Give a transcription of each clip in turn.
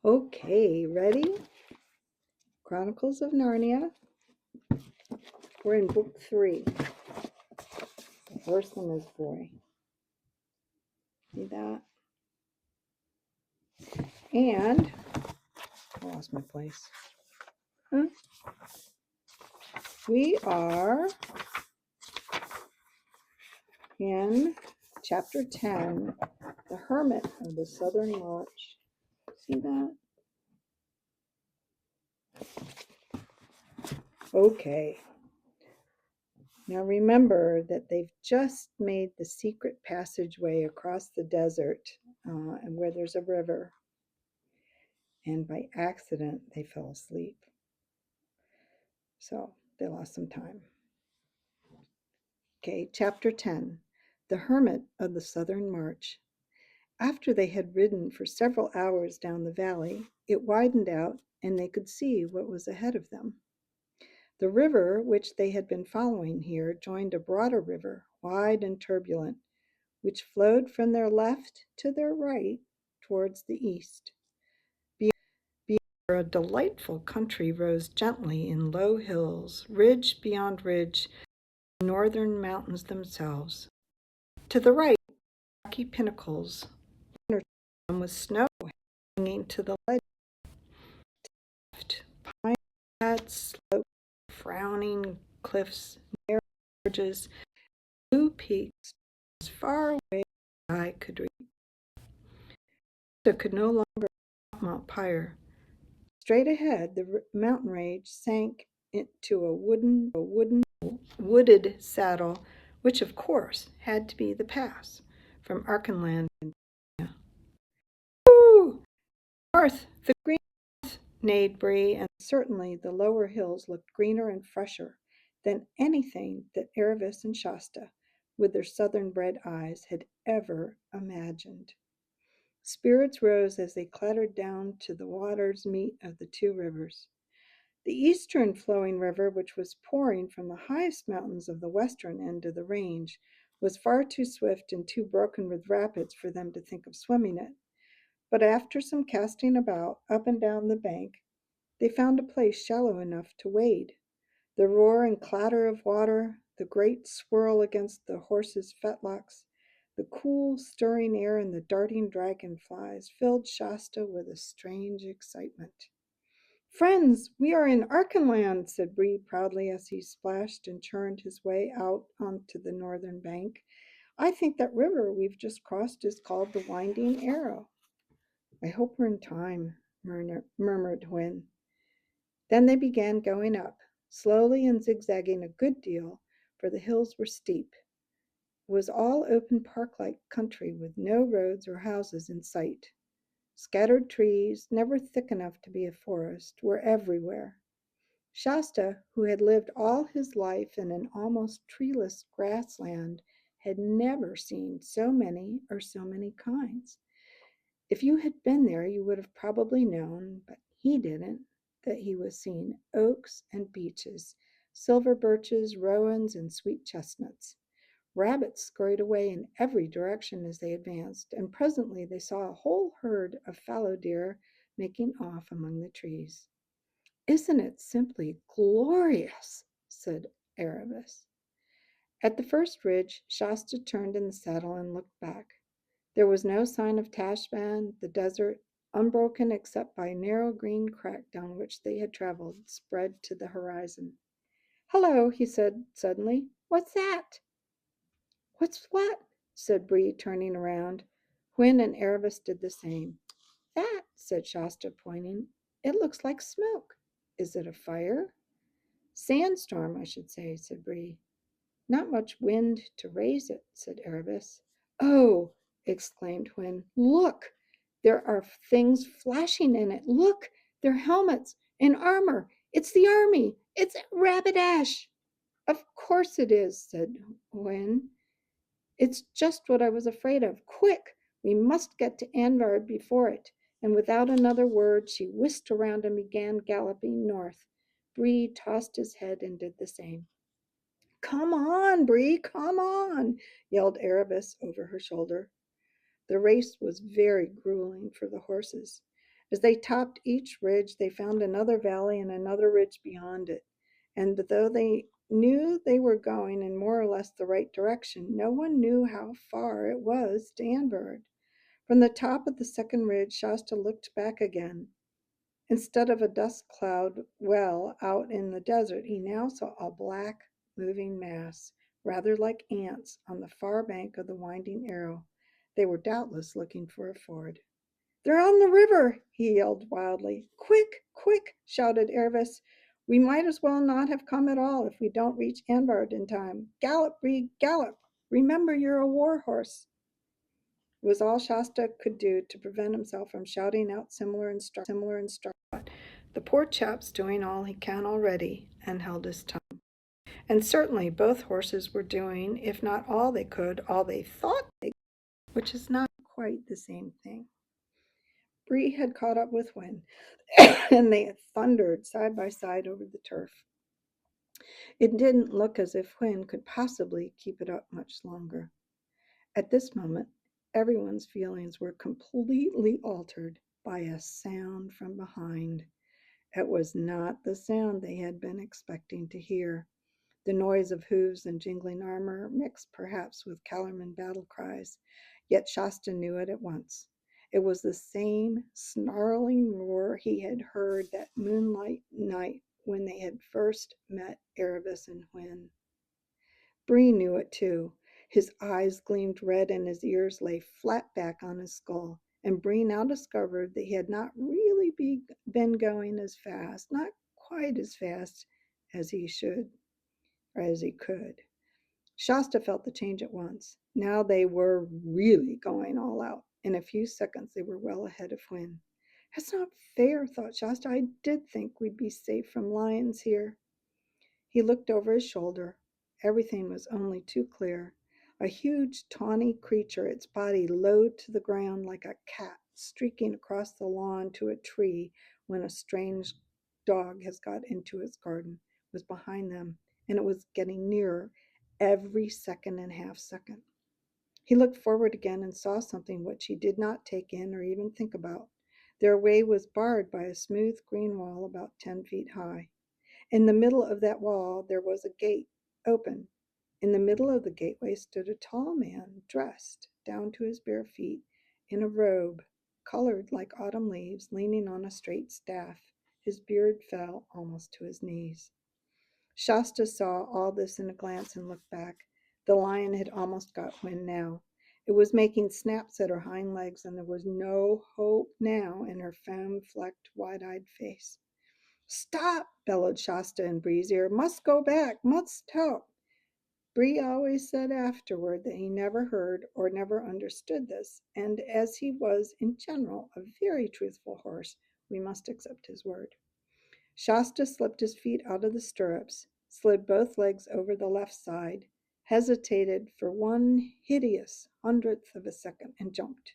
Okay, ready? Chronicles of Narnia. We're in book 3. The first one is boy. See that? And I lost my place. We are in chapter 10, the Hermit of the Southern March. See that? Okay. Now remember that they've just made the secret passageway across the desert and where there's a river. And by accident, they fell asleep. So they lost some time. Okay, chapter 10, The Hermit of the Southern March. After they had ridden for several hours down the valley, it widened out and they could see what was ahead of them. The river which they had been following here joined a broader river, wide and turbulent, which flowed from their left to their right towards the east. Beyond, a delightful country rose gently in low hills, ridge beyond ridge, the northern mountains themselves. To the right, rocky pinnacles, with snow hanging to the ledge. Pine pads sloped, frowning cliffs, narrow gorges, blue peaks as far away as the eye could reach. It could no longer Mount Pyre. Straight ahead, the mountain range sank into a wooded saddle, which of course had to be the pass from Archenland. Woo! North, the green north, neighed Bree, and certainly the lower hills looked greener and fresher than anything that Erebus and Shasta, with their southern-bred eyes, had ever imagined. Spirits rose as they clattered down to the water's meet of the two rivers. The eastern flowing river, which was pouring from the highest mountains of the western end of the range, was far too swift and too broken with rapids for them to think of swimming it. But after some casting about, up and down the bank, they found a place shallow enough to wade. The roar and clatter of water, the great swirl against the horses' fetlocks, the cool, stirring air and the darting dragonflies filled Shasta with a strange excitement. "Friends, we are in Archenland," said Bree proudly as he splashed and churned his way out onto the northern bank. "I think that river we've just crossed is called the Winding Arrow." "I hope we're in time," murmured Hwin. Then they began going up, slowly and zigzagging a good deal, for the hills were steep. It was all open park-like country with no roads or houses in sight. Scattered trees, never thick enough to be a forest, were everywhere. Shasta, who had lived all his life in an almost treeless grassland, had never seen so many or so many kinds. If you had been there, you would have probably known, but he didn't, that he was seeing oaks and beeches, silver birches, rowans, and sweet chestnuts. Rabbits scurried away in every direction as they advanced, and presently they saw a whole herd of fallow deer making off among the trees. "Isn't it simply glorious?" said Erebus. At the first ridge, Shasta turned in the saddle and looked back. There was no sign of Tashbaan. The desert, unbroken except by a narrow green crack down which they had traveled, spread to the horizon. "Hello," he said suddenly. "What's that?" "What's what?" said Bree, turning around. Hwin and Erebus did the same. "That," said Shasta, pointing. "It looks like smoke. Is it a fire?" "Sandstorm, I should say," said Bree. "Not much wind to raise it," said Erebus. "Oh!" exclaimed Hwin. "Look! There are things flashing in it. Look! They're helmets and armor. It's the army. It's Rapidash." "Of course it is," said Hwin. "It's just what I was afraid of. Quick! We must get to Anvard before it." And without another word, she whisked around and began galloping north. Bree tossed his head and did the same. "Come on, Bree, come on," yelled Erebus over her shoulder. The race was very grueling for the horses. As they topped each ridge, they found another valley and another ridge beyond it. And though they knew they were going in more or less the right direction, no one knew how far it was to Anvard. From the top of the second ridge, Shasta looked back again. Instead of a dust cloud well out in the desert, he now saw a black, moving mass, rather like ants, on the far bank of the winding arrow. They were doubtless looking for a ford. "They're on the river!" he yelled wildly. "Quick, quick!" shouted Ervis. "We might as well not have come at all if we don't reach Anvard in time. Gallop, Bree, gallop! Remember you're a war horse." It was all Shasta could do to prevent himself from shouting out similar instructions. The poor chap's doing all he can already, and held his tongue. And certainly both horses were doing, if not all they could, all they thought they could, which is not quite the same thing. Bree had caught up with Wynne, and they thundered side by side over the turf. It didn't look as if Wynne could possibly keep it up much longer. At this moment, everyone's feelings were completely altered by a sound from behind. It was not the sound they had been expecting to hear. The noise of hooves and jingling armor, mixed perhaps with Kellerman battle cries, yet Shasta knew it at once. It was the same snarling roar he had heard that moonlight night when they had first met Erebus and Wynne. Bree knew it too. His eyes gleamed red and his ears lay flat back on his skull, and Bree now discovered that he had not really been going as fast, not quite as fast as he should, or as he could. Shasta felt the change at once. Now they were really going all out. In a few seconds, they were well ahead of Wynne. "That's not fair," thought Shasta. "I did think we'd be safe from lions here." He looked over his shoulder. Everything was only too clear. A huge, tawny creature, its body low to the ground like a cat streaking across the lawn to a tree when a strange dog has got into its garden, was behind them, and it was getting nearer every second and half second. He looked forward again and saw something which he did not take in or even think about. Their way was barred by a smooth green wall about 10 feet high. In the middle of that wall there was a gate, open. In the middle of the gateway stood a tall man, dressed down to his bare feet in a robe colored like autumn leaves, leaning on a straight staff. His beard fell almost to his knees. Shasta saw all this in a glance and looked back. The lion had almost got Wynne now. It was making snaps at her hind legs, and there was no hope now in her foam-flecked, wide-eyed face. "Stop!" bellowed Shasta in Bree's ear. "Must go back. Must help." Bree always said afterward that he never heard or never understood this, and as he was in general a very truthful horse, we must accept his word. Shasta slipped his feet out of the stirrups, slid both legs over the left side, hesitated for one hideous hundredth of a second, and jumped.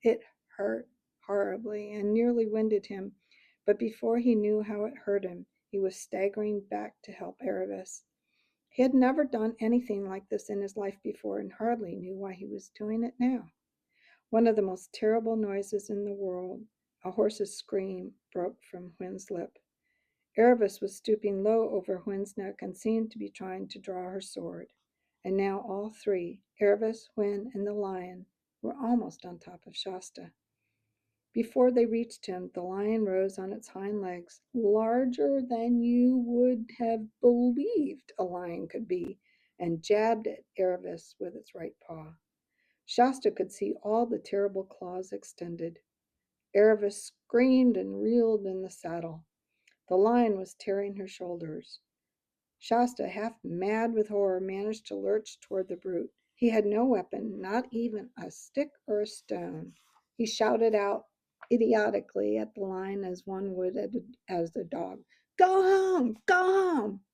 It hurt horribly and nearly winded him, but before he knew how it hurt him, he was staggering back to help Erebus. He had never done anything like this in his life before and hardly knew why he was doing it now. One of the most terrible noises in the world, a horse's scream, broke from Wynne's lip. Erebus was stooping low over Wynne's neck and seemed to be trying to draw her sword. And now all three, Erebus, Wynne, and the lion, were almost on top of Shasta. Before they reached him, the lion rose on its hind legs, larger than you would have believed a lion could be, and jabbed at Erebus with its right paw. Shasta could see all the terrible claws extended. Erebus screamed and reeled in the saddle. The lion was tearing her shoulders. Shasta, half mad with horror, managed to lurch toward the brute. He had no weapon, not even a stick or a stone. He shouted out idiotically at the lion as one would as a dog. "Go home! Go home!"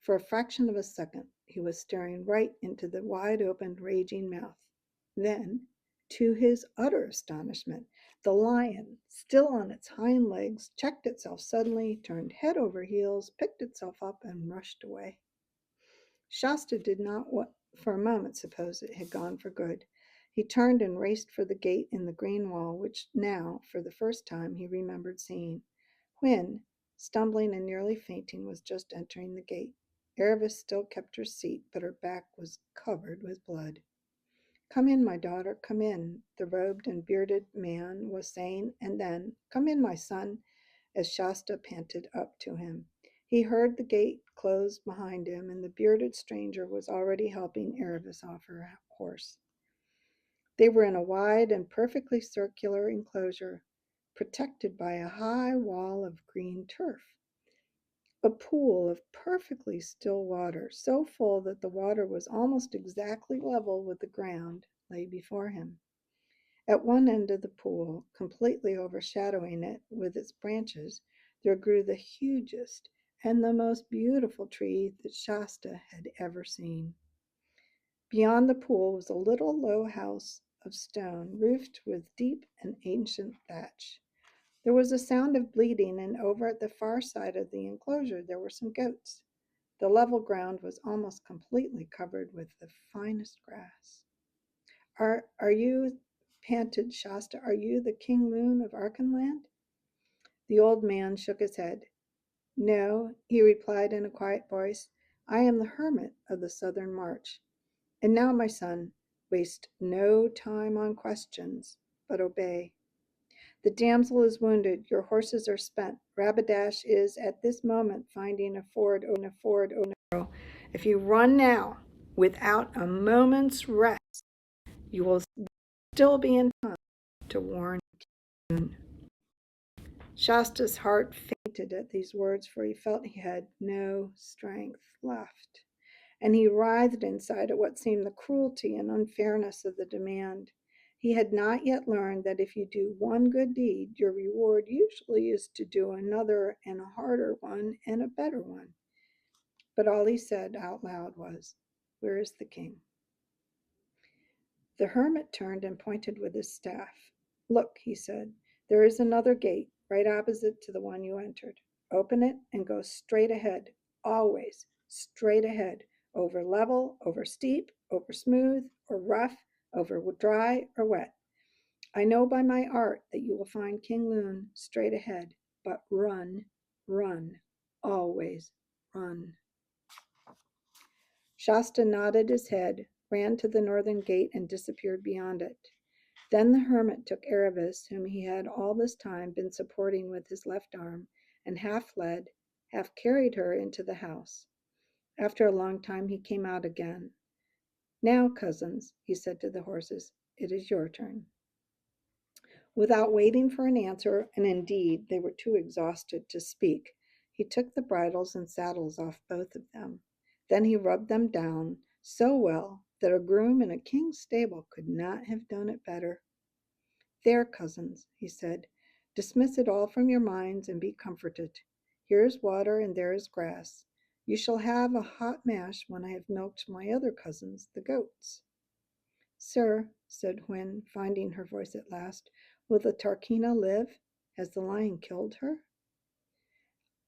For a fraction of a second, he was staring right into the wide-opened, raging mouth. Then, to his utter astonishment, the lion, still on its hind legs, checked itself suddenly, turned head over heels, picked itself up, and rushed away. Shasta did not for a moment suppose it had gone for good. He turned and raced for the gate in the green wall, which now, for the first time, he remembered seeing. When, stumbling and nearly fainting, was just entering the gate. Erebus still kept her seat, but her back was covered with blood. "Come in, my daughter, come in," the robed and bearded man was saying, and then, "Come in, my son," as Shasta panted up to him. He heard the gate close behind him, and the bearded stranger was already helping Erebus off her horse. They were in a wide and perfectly circular enclosure, protected by a high wall of green turf. A pool of perfectly still water, so full that the water was almost exactly level with the ground, lay before him. At one end of the pool, completely overshadowing it with its branches, there grew the hugest and the most beautiful tree that Shasta had ever seen. Beyond the pool was a little low house of stone, roofed with deep and ancient thatch. There was a sound of bleating, and over at the far side of the enclosure there were some goats. The level ground was almost completely covered with the finest grass. Are you, panted Shasta, are you the King Loon of Archenland? The old man shook his head. No, he replied in a quiet voice. I am the Hermit of the Southern March. And now, my son, waste no time on questions, but obey. The damsel is wounded, your horses are spent. Rabadash is at this moment finding a ford. If you run now, without a moment's rest, you will still be in time to warn June. Shasta's heart fainted at these words, for he felt he had no strength left, and he writhed inside at what seemed the cruelty and unfairness of the demand. He had not yet learned that if you do one good deed, your reward usually is to do another and a harder one and a better one. But all he said out loud was, "Where is the king?" The hermit turned and pointed with his staff. "Look," he said, "there is another gate, right opposite to the one you entered. Open it and go straight ahead, always straight ahead, over level, over steep, over smooth or rough, over dry or wet. I know by my art that you will find King Loon straight ahead, but run, run, always run." Shasta nodded his head, ran to the northern gate, and disappeared beyond it. Then the hermit took Erebus, whom he had all this time been supporting with his left arm, and half led, half carried her into the house. After a long time he came out again. "Now, cousins," he said to the horses, "it is your turn." Without waiting for an answer, and indeed they were too exhausted to speak, he took the bridles and saddles off both of them. Then he rubbed them down so well that a groom in a king's stable could not have done it better. "There, cousins," he said, "dismiss it all from your minds and be comforted. Here is water and there is grass. You shall have a hot mash when I have milked my other cousins, the goats." "Sir," said Hwin, finding her voice at last, "will the Tarkina live? Has the lion killed her?"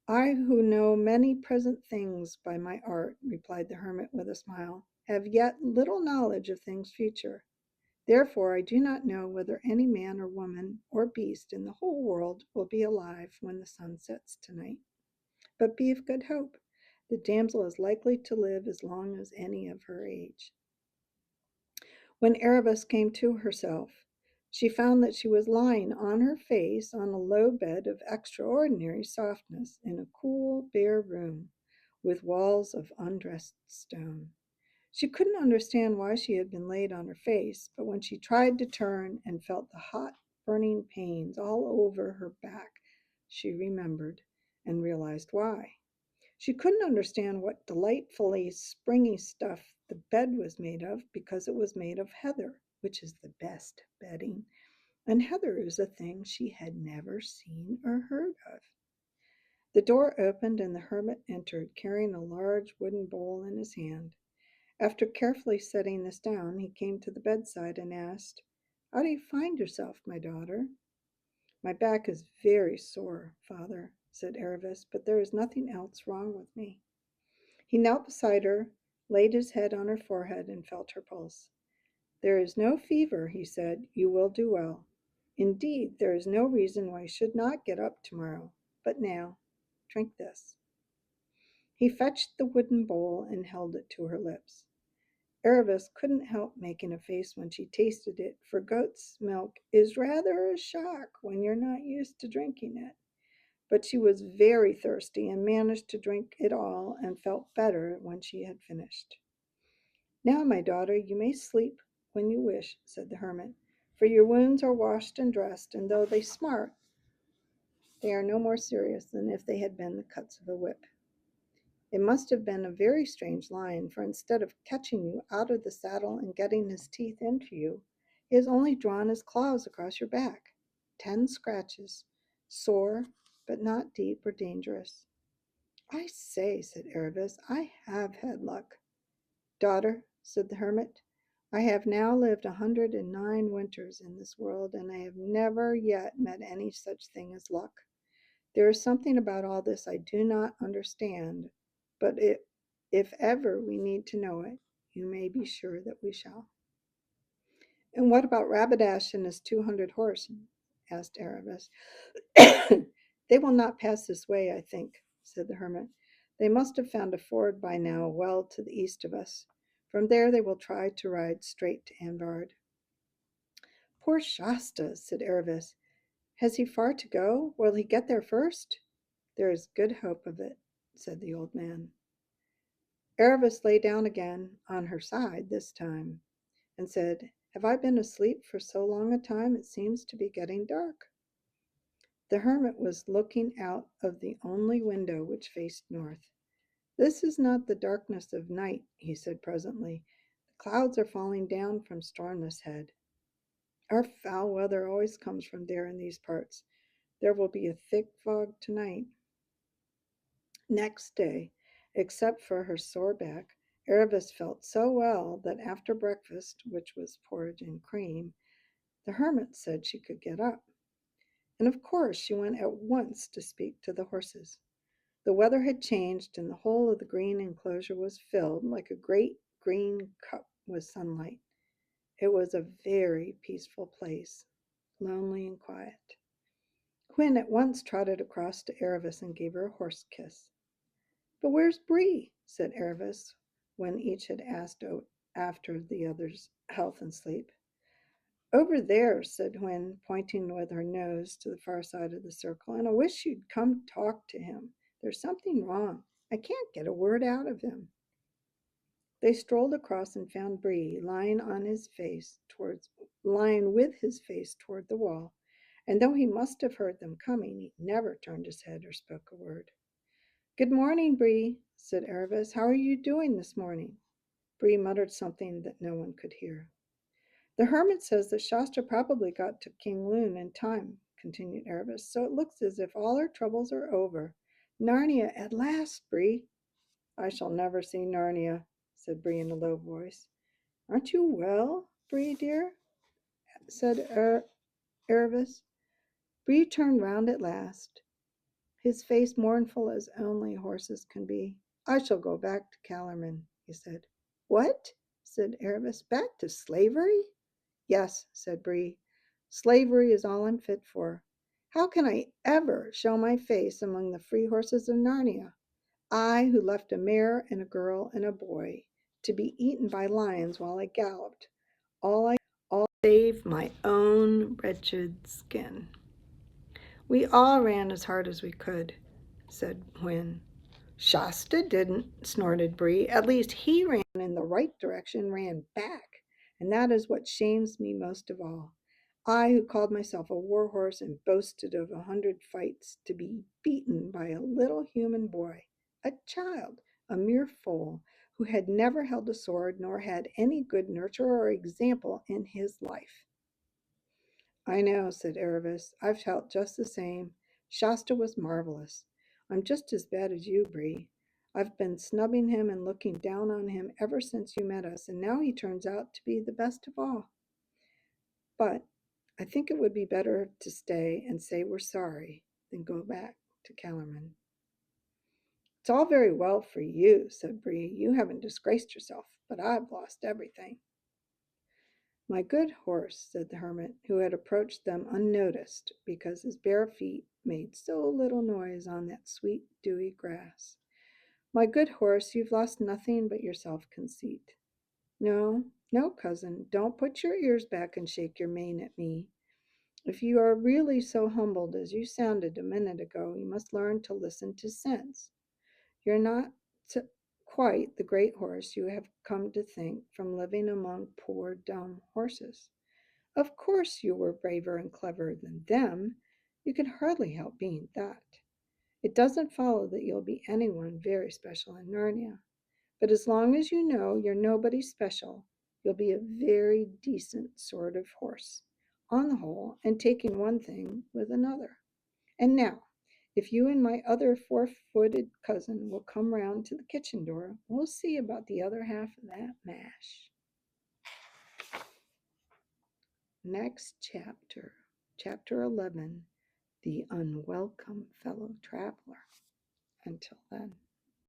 "I, who know many present things by my art," replied the hermit with a smile, "have yet little knowledge of things future. Therefore I do not know whether any man or woman or beast in the whole world will be alive when the sun sets tonight. But be of good hope. The damsel is likely to live as long as any of her age." When Erebus came to herself, she found that she was lying on her face on a low bed of extraordinary softness in a cool, bare room with walls of undressed stone. She couldn't understand why she had been laid on her face, but when she tried to turn and felt the hot, burning pains all over her back, she remembered and realized why. She couldn't understand what delightfully springy stuff the bed was made of, because it was made of heather, which is the best bedding, and heather is a thing she had never seen or heard of. The door opened and the hermit entered, carrying a large wooden bowl in his hand. After carefully setting this down, he came to the bedside and asked, "How do you find yourself, my daughter?" "My back is very sore, father," said Erebus, "but there is nothing else wrong with me." He knelt beside her, laid his head on her forehead, and felt her pulse. There is no fever, he said. You will do well. Indeed, there is no reason why you should not get up tomorrow. But now, drink this. He fetched the wooden bowl and held it to her lips. Erebus couldn't help making a face when she tasted it, for goat's milk is rather a shock when you're not used to drinking it. But she was very thirsty and managed to drink it all and felt better when she had finished. Now, my daughter, you may sleep when you wish, said the hermit, for your wounds are washed and dressed, and though they smart, they are no more serious than if they had been the cuts of a whip. It must have been a very strange lion, for instead of catching you out of the saddle and getting his teeth into you, he has only drawn his claws across your back. 10 scratches, sore, but not deep or dangerous. I say, said Erebus, I have had luck. Daughter, said the hermit, I have now lived 109 winters in this world, and I have never yet met any such thing as luck. There is something about all this I do not understand, but if ever we need to know it, you may be sure that we shall. And what about Rabadash and his 200 horse? Asked Erebus. They will not pass this way, I think, said the hermit. They must have found a ford by now well to the east of us. From there they will try to ride straight to Anvard. Poor Shasta, said Erebus. Has he far to go? Will he get there first? There is good hope of it, said the old man. Erebus lay down again, on her side this time, and said, Have I been asleep for so long a time it seems to be getting dark? The hermit was looking out of the only window which faced north. This is not the darkness of night, he said presently. The clouds are falling down from Stormless Head. Our foul weather always comes from there in these parts. There will be a thick fog tonight. Next day, except for her sore back, Erebus felt so well that after breakfast, which was porridge and cream, the hermit said she could get up. And of course she went at once to speak to the horses. The weather had changed, and the whole of the green enclosure was filled like a great green cup with sunlight. It was a very peaceful place, lonely and quiet. Quinn at once trotted across to Erebus and gave her a horse kiss. But where's Bree? Said Erebus, when each had asked after the other's health and sleep. Over there, said Hwin, pointing with her nose to the far side of the circle, and I wish you'd come talk to him. There's something wrong. I can't get a word out of him. They strolled across and found Bree lying with his face toward the wall, and though he must have heard them coming, he never turned his head or spoke a word. Good morning, Bree, said Erebus. How are you doing this morning? Bree muttered something that no one could hear. The hermit says that Shasta probably got to King Loon in time, continued Erebus, so it looks as if all our troubles are over. Narnia at last, Bree. I shall never see Narnia, said Bree in a low voice. Aren't you well, Bree dear? Said Erebus. Bree turned round at last, his face mournful as only horses can be. I shall go back to Calormen, he said. What? Said Erebus. Back to slavery? Yes, said Bree. Slavery is all I'm fit for. How can I ever show my face among the free horses of Narnia? I who left a mare and a girl and a boy to be eaten by lions while I galloped, all save my own wretched skin. We all ran as hard as we could, said Hwin. Shasta didn't, snorted Bree. At least he ran in the right direction, ran back, and that is what shames me most of all. I, who called myself a war horse and boasted of 100 fights, to be beaten by a little human boy, a child, a mere foal, who had never held a sword nor had any good nurture or example in his life. I know, said Erebus. I've felt just the same. Shasta was marvelous. I'm just as bad as you, Bree. I've been snubbing him and looking down on him ever since you met us, and now he turns out to be the best of all. But I think it would be better to stay and say we're sorry than go back to Kellerman. It's all very well for you, said Bree. You haven't disgraced yourself, but I've lost everything. My good horse, said the hermit, who had approached them unnoticed because his bare feet made so little noise on that sweet, dewy grass. My good horse, you've lost nothing but your self-conceit. No, no, cousin, don't put your ears back and shake your mane at me. If you are really so humbled as you sounded a minute ago, you must learn to listen to sense. You're not quite the great horse you have come to think from living among poor, dumb horses. Of course you were braver and cleverer than them. You can hardly help being that. It doesn't follow that you'll be anyone very special in Narnia. But as long as you know you're nobody special, you'll be a very decent sort of horse, on the whole, and taking one thing with another. And now, if you and my other four-footed cousin will come round to the kitchen door, we'll see about the other half of that mash. Next chapter, chapter 11, The Unwelcome Fellow Traveler. Until then.